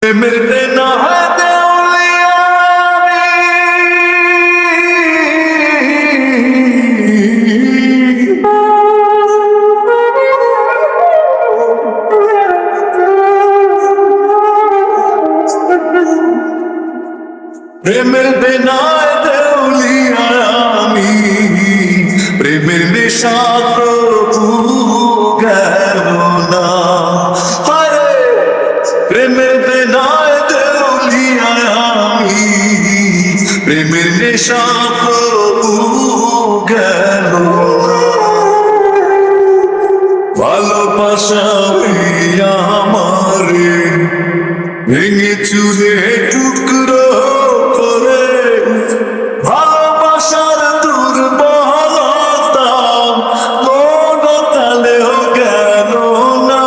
मिलते ना है देवलिया प्रेमेर बेनाय देवलिया प्रेमेर नेशा प्रभु गেল না हरे प्रेमेर बेनाय देवलिया प्रेमेर नेशा प्रभु গেল না ভালোবাসা আমারে ভেঙে চুরে টুকরো করে ভালোবাসার দুর্বলতা কোন তালেও গেল না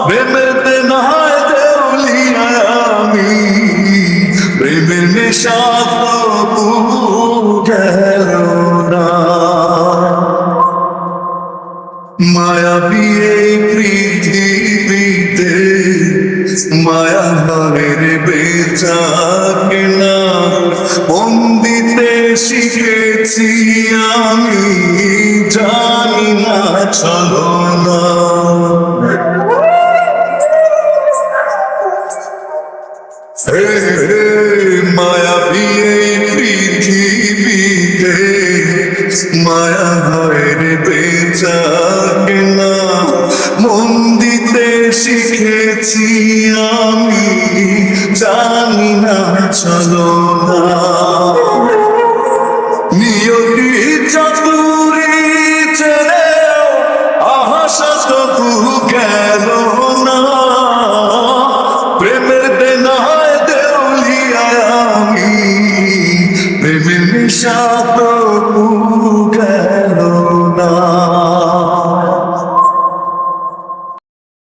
প্রেমের বেনায় দেউলিয়া আমি প্রেমের নেশা প্রভু গেল না মায়াবী এই পৃথিবীতে মায়া ভাবের বেচা কেনা বন্দিতে শিখেছি আমি জানি না চলো না মায়াবী এই পৃথিবীতে মায়া ভাবের বেচা কেনা মন্দিতে শিখেছি আমি জানি না চলো না নিয়তি চাতুরি ছেড়ে আশা তবু গেল না প্রেমের বেনায় দেউলিয়া আমি প্রেমের নেশা তবু গেল